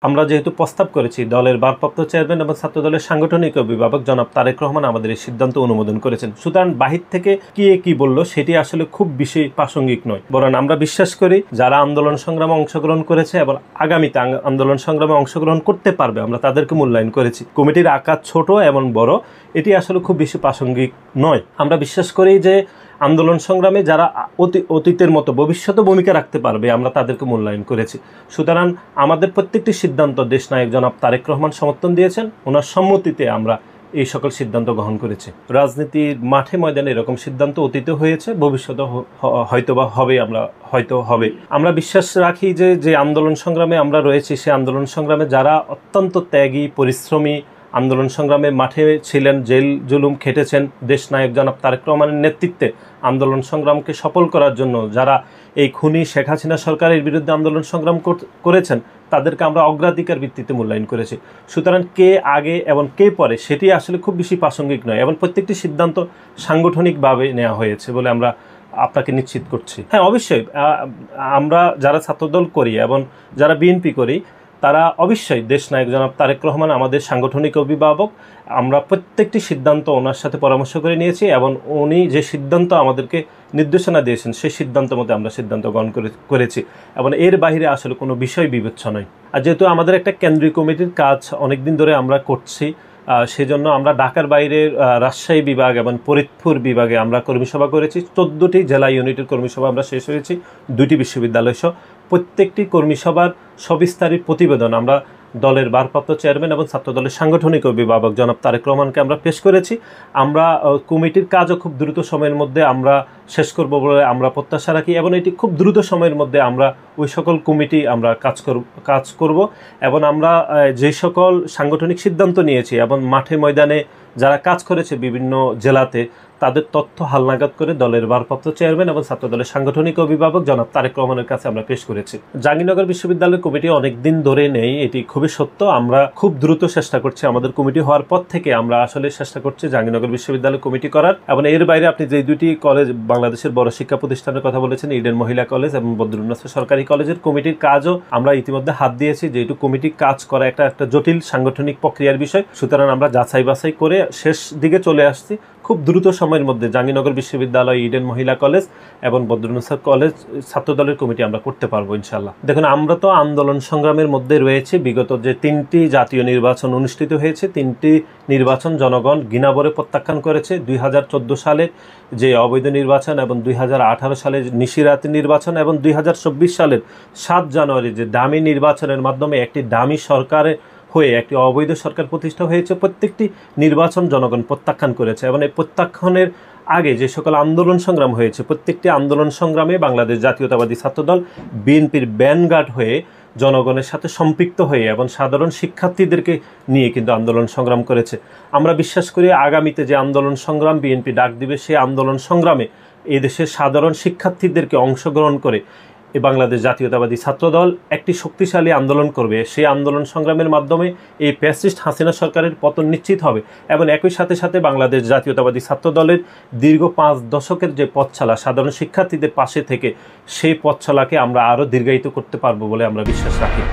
আমরা যেহেতু প্রস্তাব করেছি, দলের ভারপ্রাপ্ত চেয়ারম্যান এবং ছাত্র দলের সাংগঠনিক অভিভাবক জনাব তারেক রহমান আমাদের এই সিদ্ধান্ত অনুমোদন করেছেন। সুতরাং বাহির থেকে কি বললো সেটি আসলে খুব বেশি প্রাসঙ্গিক নয়, বরং আমরা বিশ্বাস করি যারা আন্দোলন সংগ্রামে অংশগ্রহণ করেছে এবং আগামীতে আন্দোলন সংগ্রামে অংশগ্রহণ করতে পারবে আমরা তাদেরকে মূল্যায়ন করেছি। কমিটির আকার ছোট এবং বড় এটি আসলে খুব বেশি প্রাসঙ্গিক নয়। আমরা বিশ্বাস করি যে আন্দোলন সংগ্রামে যারা অতীতের মতো ভবিষ্যতে ভূমিকা রাখতে পারবে আমরা তাদেরকে মূল্যায়ন করেছি। সুতরাং আমাদের প্রত্যেকটি সিদ্ধান্ত দেশনায়ক জনাব তারেক রহমান সমর্থন দিয়েছেন, ওনার সম্মতিতে আমরা এই সকল সিদ্ধান্ত গ্রহণ করেছি। রাজনীতির মাঠে ময়দানে এরকম সিদ্ধান্ত অতীতে হয়েছে, ভবিষ্যতে হয়তোবা হবে, হবে। আমরা বিশ্বাস রাখি যে আন্দোলন সংগ্রামে আমরা রয়েছি, সে আন্দোলন সংগ্রামে যারা অত্যন্ত ত্যাগী পরিশ্রমী আন্দোলন সংগ্রামে মাঠে ছিলেন, জেল জুলুম খেটেছেন, দেশনায়ক জনাব তারেক রহমানের নেতৃত্বে আন্দোলন সংগ্রামকে সফল করার জন্য যারা এই খুনি শেখ হাসিনা সরকারের বিরুদ্ধে আন্দোলন সংগ্রাম করেছেন তাদেরকে আমরা অগ্রাধিকার ভিত্তিতে মূল্যায়ন করেছি। সুতরাং কে আগে এবং কে পরে সেটি আসলে খুব বেশি প্রাসঙ্গিক নয় এবং প্রত্যেকটি সিদ্ধান্ত সাংগঠনিকভাবে নেওয়া হয়েছে বলে আমরা আপনাকে নিশ্চিত করছি। হ্যাঁ, অবশ্যই আমরা যারা ছাত্রদল করি এবং যারা বিএনপি করি তারা অবশ্যই দেশনায়ক জনাব তারেক রহমান আমাদের সাংগঠনিক অভিভাবক। আমরা প্রত্যেকটি সিদ্ধান্ত ওনার সাথে পরামর্শ করে নিয়েছি এবং উনি যে সিদ্ধান্ত আমাদেরকে নির্দেশনা দিয়েছেন সেই সিদ্ধান্ত মতে আমরা সিদ্ধান্ত গ্রহণ করেছি এবং এর বাইরে আসলে কোনো বিষয় বিবেচ্য নয়। আর যেহেতু আমাদের একটা কেন্দ্রীয় কমিটির কাজ অনেক দিন ধরে আমরা করছি, সেজন্য আমরা ঢাকার বাইরে রাজশাহী বিভাগ এবং ফরিদপুর বিভাগে আমরা কর্মীসভা করেছি। 14টি জেলা ইউনিটের কর্মীসভা আমরা শেষ হয়েছি, 2টি বিশ্ববিদ্যালয় সহ। প্রত্যেকটি কর্মীসভার সবিস্তারিত প্রতিবেদন আমরা দলের ভারপ্রাপ্ত চেয়ারম্যান এবং ছাত্র দলের সাংগঠনিক অভিভাবক জনাব তারেক রহমানকে আমরা পেশ করেছি। আমরা কমিটির কাজও খুব দ্রুত সময়ের মধ্যে আমরা শেষ করব বলে আমরা প্রত্যাশা রাখি এবং এটি খুব দ্রুত সময়ের মধ্যে আমরা ওই সকল কমিটি আমরা কাজ করব এবং আমরা যে সকল সাংগঠনিক সিদ্ধান্ত নিয়েছি এবং মাঠে ময়দানে যারা কাজ করেছে বিভিন্ন জেলাতে তাদের তথ্য হালনাগাদ করে দলের ভারপ্রাপ্ত চেয়ারম্যান এবং ছাত্র দলের সাংগঠনিক অভিভাবক জনাব তারেক রহমানের কাছে আমরা পেশ করেছি। জাহাঙ্গীরনগর বিশ্ববিদ্যালয়ের কমিটি অনেক দিন ধরে নেই, এটি খুবই সত্য। আমরা খুব দ্রুত চেষ্টা করছি, আমাদের কমিটি হওয়ার পর থেকে আমরা আসলে চেষ্টা করছি জাহাঙ্গীরনগর বিশ্ববিদ্যালয় কমিটি করার। এবং এর বাইরে আপনি যে 2টি কলেজ বাংলাদেশের বড় শিক্ষা প্রতিষ্ঠানের কথা বলেছেন, ইডেন মহিলা কলেজ এবং বদরুন্নেছা সরকারি কলেজের কমিটির কাজও আমরা ইতিমধ্যে হাত দিয়েছি। যেহেতু কমিটি কাজ করা একটা জটিল সাংগঠনিক প্রক্রিয়ার বিষয়, সুতরাং আমরা যাচাই বাছাই করে শেষ দিকে চলে আসছি। খুব দ্রুত সময়ের মধ্যে জাহাঙ্গীরনগর বিশ্ববিদ্যালয়, ইডেন মহিলা কলেজ এবং বদরুন্নেছা কলেজ ছাত্র দলের কমিটি আমরা করতে পারবো ইনশাল্লাহ। দেখুন, আমরা তো আন্দোলন সংগ্রামের মধ্যে রয়েছে। বিগত যে 3টি জাতীয় নির্বাচন অনুষ্ঠিত হয়েছে, 3টি নির্বাচন জনগণ ঘৃণাভরে প্রত্যাখ্যান করেছে। 2014 সালের যে অবৈধ নির্বাচন এবং 2018 সালের নিশিরাতের নির্বাচন এবং 2024 সালের 7 জানুয়ারি যে দামি নির্বাচনের মাধ্যমে একটি দামি সরকারের হয়ে একটি অবৈধ সরকার প্রতিষ্ঠা হয়েছে, প্রত্যেকটি নির্বাচন জনগণ প্রত্যাখ্যান করেছে। এবং এই প্রত্যাখ্যানের আগে যে সকল আন্দোলন সংগ্রাম হয়েছে, প্রত্যেকটি আন্দোলন সংগ্রামে বাংলাদেশ জাতীয়তাবাদী ছাত্রদল বিএনপির ব্যানগার্ড হয়ে জনগণের সাথে সম্পৃক্ত হয়ে এবং সাধারণ শিক্ষার্থীদেরকে নিয়ে কিন্তু আন্দোলন সংগ্রাম করেছে। আমরা বিশ্বাস করি আগামীতে যে আন্দোলন সংগ্রাম বিএনপি ডাক দিবে, সেই আন্দোলন সংগ্রামে এই দেশের সাধারণ শিক্ষার্থীদেরকে অংশগ্রহণ করে বাংলাদেশ জাতীয়তাবাদী ছাত্রদল একটি শক্তিশালী আন্দোলন করবে। সেই আন্দোলন সংগ্রামের মাধ্যমে এই ফ্যাসিস্ট হাসিনা সরকারের পতন নিশ্চিত হবে এবং একই সাথে বাংলাদেশ জাতীয়তাবাদী ছাত্রদলের দীর্ঘ 5 দশকের যে পথচলা সাধারণ শিক্ষার্থীদের পাশে থেকে সেই পথচলাকে আমরা আরও দীর্ঘায়িত করতে পারবো বলে আমরা বিশ্বাস রাখি।